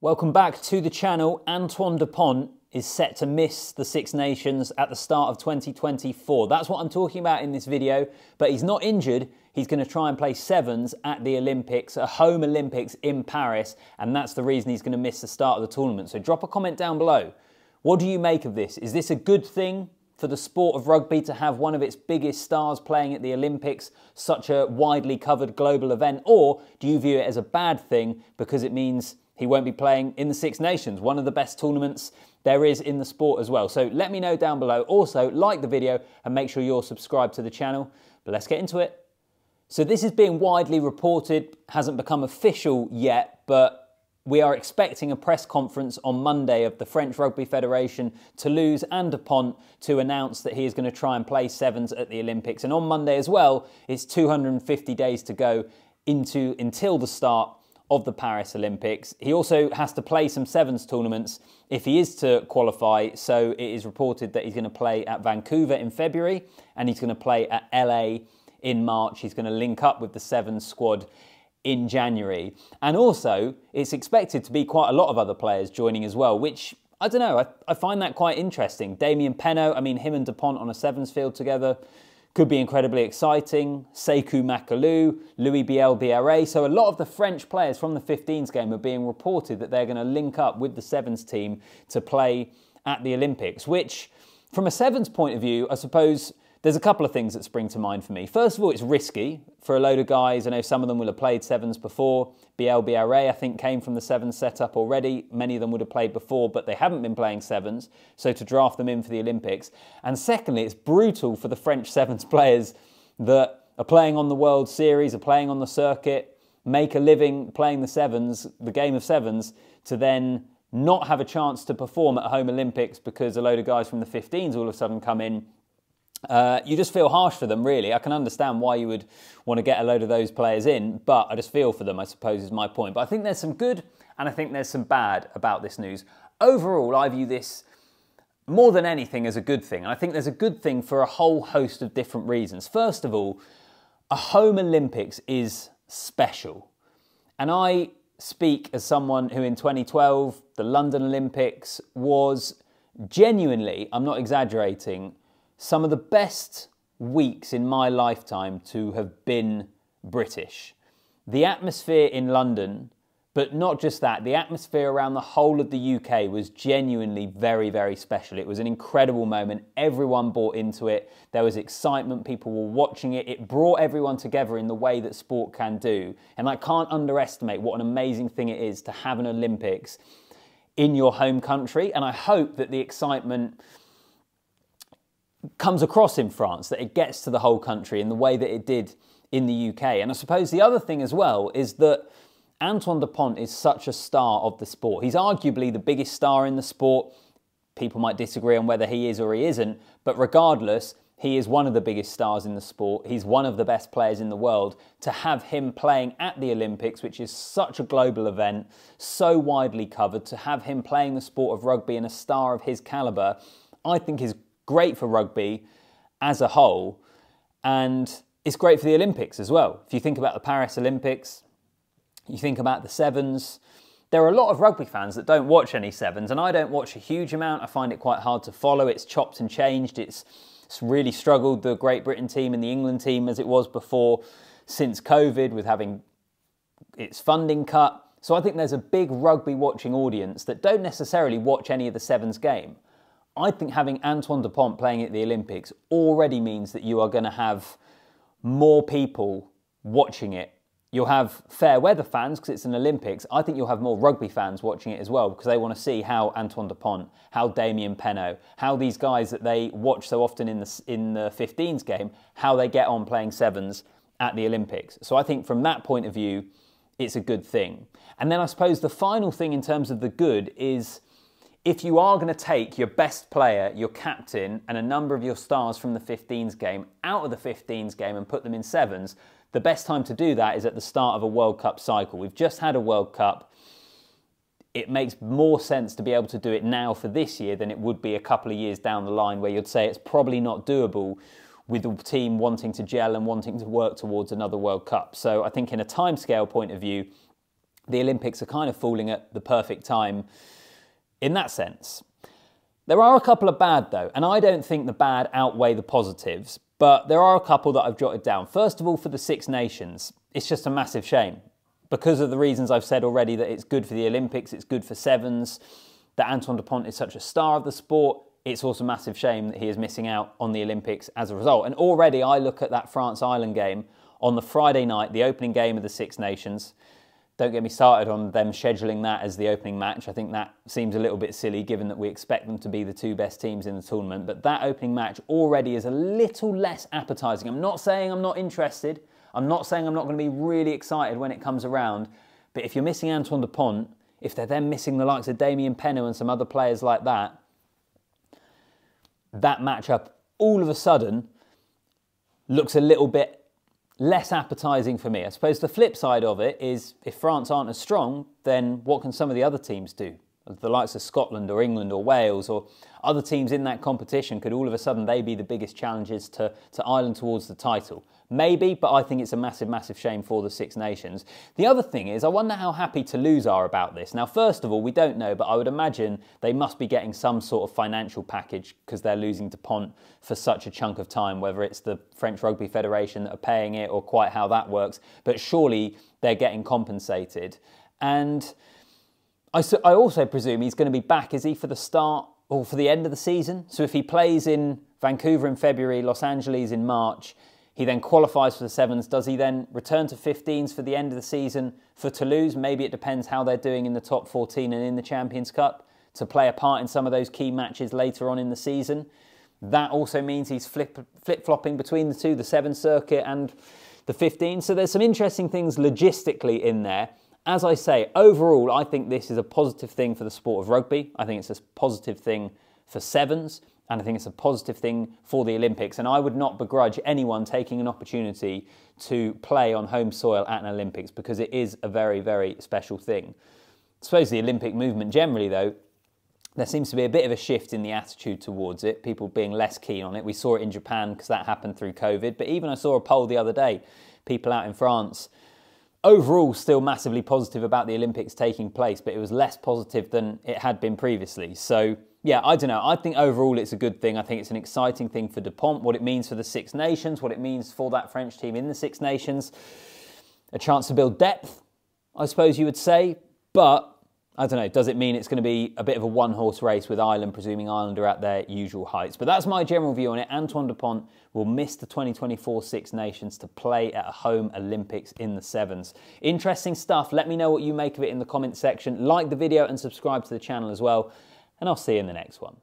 Welcome back to the channel. Antoine Dupont is set to miss the Six Nations at the start of 2024. That's what I'm talking about in this video, but he's not injured. He's going to try and play sevens at the Olympics, a home Olympics in Paris, and that's the reason he's going to miss the start of the tournament. So drop a comment down below. What do you make of this? Is this a good thing for the sport of rugby to have one of its biggest stars playing at the Olympics, such a widely covered global event, or do you view it as a bad thing because it means he won't be playing in the Six Nations, one of the best tournaments there is in the sport as well? So let me know down below. Also, like the video and make sure you're subscribed to the channel. But let's get into it. So this is being widely reported, hasn't become official yet, but we are expecting a press conference on Monday of the French Rugby Federation, Toulouse and Dupont, to announce that he is going to try and play sevens at the Olympics. And on Monday as well, it's 250 days to go until the start of the Paris Olympics. He also has to play some sevens tournaments if he is to qualify. So it is reported that he's going to play at Vancouver in February and he's going to play at LA in March. He's going to link up with the sevens squad in January. And also, it's expected to be quite a lot of other players joining as well, which, I don't know, I find that quite interesting. Damien Penaud, I mean, him and Dupont on a sevens field together could be incredibly exciting. Sekou Makalu, Louis Biel-Biarré. So a lot of the French players from the 15s game are being reported that they're going to link up with the sevens team to play at the Olympics, which, from a sevens point of view, I suppose there's a couple of things that spring to mind for me. First of all, it's risky for a load of guys. I know some of them will have played sevens before. Biel-Biarré, I think, came from the sevens setup already. Many of them would have played before, but they haven't been playing sevens. So to draft them in for the Olympics. And secondly, it's brutal for the French sevens players that are playing on the World Series, are playing on the circuit, make a living playing the sevens, the game of sevens, to then not have a chance to perform at home Olympics because a load of guys from the 15s all of a sudden come in. You just feel harsh for them, really. I can understand why you would want to get a load of those players in, but I just feel for them, I suppose, is my point. But I think there's some good and I think there's some bad about this news. Overall, I view this more than anything as a good thing. And I think there's a good thing for a whole host of different reasons. First of all, a home Olympics is special. And I speak as someone who in 2012, the London Olympics was genuinely, I'm not exaggerating, some of the best weeks in my lifetime to have been British. The atmosphere in London, but not just that, the atmosphere around the whole of the UK was genuinely very, very special. It was an incredible moment. Everyone bought into it. There was excitement. People were watching it. It brought everyone together in the way that sport can do. And I can't underestimate what an amazing thing it is to have an Olympics in your home country. And I hope that the excitement comes across in France, that it gets to the whole country in the way that it did in the UK. And I suppose the other thing as well is that Antoine Dupont is such a star of the sport. He's arguably the biggest star in the sport. People might disagree on whether he is or he isn't, but regardless, he is one of the biggest stars in the sport. He's one of the best players in the world. To have him playing at the Olympics, which is such a global event, so widely covered, to have him playing the sport of rugby and a star of his calibre, I think is great for rugby as a whole, and it's great for the Olympics as well. If you think about the Paris Olympics, you think about the sevens, there are a lot of rugby fans that don't watch any sevens, and I don't watch a huge amount. I find it quite hard to follow. It's chopped and changed. It's really struggled, the Great Britain team and the England team, as it was before, since COVID, with having its funding cut. So I think there's a big rugby watching audience that don't necessarily watch any of the sevens game. I think having Antoine Dupont playing at the Olympics already means that you are going to have more people watching it. You'll have fair weather fans because it's an Olympics. I think you'll have more rugby fans watching it as well because they want to see how Antoine Dupont, how Damien Penaud, how these guys that they watch so often in the 15s game, how they get on playing sevens at the Olympics. So I think from that point of view, it's a good thing. And then I suppose the final thing in terms of the good is, if you are going to take your best player, your captain, and a number of your stars from the 15s game out of the 15s game and put them in sevens, the best time to do that is at the start of a World Cup cycle. We've just had a World Cup. It makes more sense to be able to do it now for this year than it would be a couple of years down the line, where you'd say it's probably not doable with the team wanting to gel and wanting to work towards another World Cup. So I think in a timescale point of view, the Olympics are kind of falling at the perfect time in that sense. There are a couple of bad though, and I don't think the bad outweigh the positives, but there are a couple that I've jotted down. First of all, for the Six Nations, it's just a massive shame. Because of the reasons I've said already, that it's good for the Olympics, it's good for sevens, that Antoine Dupont is such a star of the sport, it's also a massive shame that he is missing out on the Olympics as a result. And already I look at that France-Ireland game on the Friday night, the opening game of the Six Nations. Don't get me started on them scheduling that as the opening match. I think that seems a little bit silly given that we expect them to be the two best teams in the tournament. But that opening match already is a little less appetising. I'm not saying I'm not interested. I'm not saying I'm not going to be really excited when it comes around. But if you're missing Antoine Dupont, if they're then missing the likes of Damien Penaud and some other players like that, that matchup all of a sudden looks a little bit less appetising for me. I suppose the flip side of it is if France aren't as strong, then what can some of the other teams do? The likes of Scotland or England or Wales or other teams in that competition, could all of a sudden they be the biggest challenges to Ireland towards the title? Maybe, but I think it's a massive, massive shame for the Six Nations. The other thing is, I wonder how happy Toulouse are about this. Now, first of all, we don't know, but I would imagine they must be getting some sort of financial package because they're losing Dupont for such a chunk of time, whether it's the French Rugby Federation that are paying it or quite how that works. But surely they're getting compensated. And I also presume he's going to be back, is he, for the start or for the end of the season? So if he plays in Vancouver in February, Los Angeles in March, he then qualifies for the sevens. Does he then return to 15s for the end of the season for Toulouse? Maybe it depends how they're doing in the top 14 and in the Champions Cup to play a part in some of those key matches later on in the season. That also means he's flip-flopping between the two, the 7 circuit and the 15. So there's some interesting things logistically in there. As I say, overall, I think this is a positive thing for the sport of rugby. I think it's a positive thing for sevens. And I think it's a positive thing for the Olympics. And I would not begrudge anyone taking an opportunity to play on home soil at an Olympics because it is a very, very special thing. I suppose the Olympic movement generally, though, there seems to be a bit of a shift in the attitude towards it, people being less keen on it. We saw it in Japan because that happened through COVID. But even I saw a poll the other day, people out in France, overall still massively positive about the Olympics taking place, but it was less positive than it had been previously. So yeah, I don't know. I think overall it's a good thing. I think it's an exciting thing for Dupont, what it means for the Six Nations, what it means for that French team in the Six Nations. A chance to build depth, I suppose you would say. But I don't know, does it mean it's going to be a bit of a one-horse race with Ireland, presuming Ireland are at their usual heights? But that's my general view on it. Antoine Dupont will miss the 2024 Six Nations to play at a home Olympics in the sevens. Interesting stuff. Let me know what you make of it in the comment section. Like the video and subscribe to the channel as well. And I'll see you in the next one.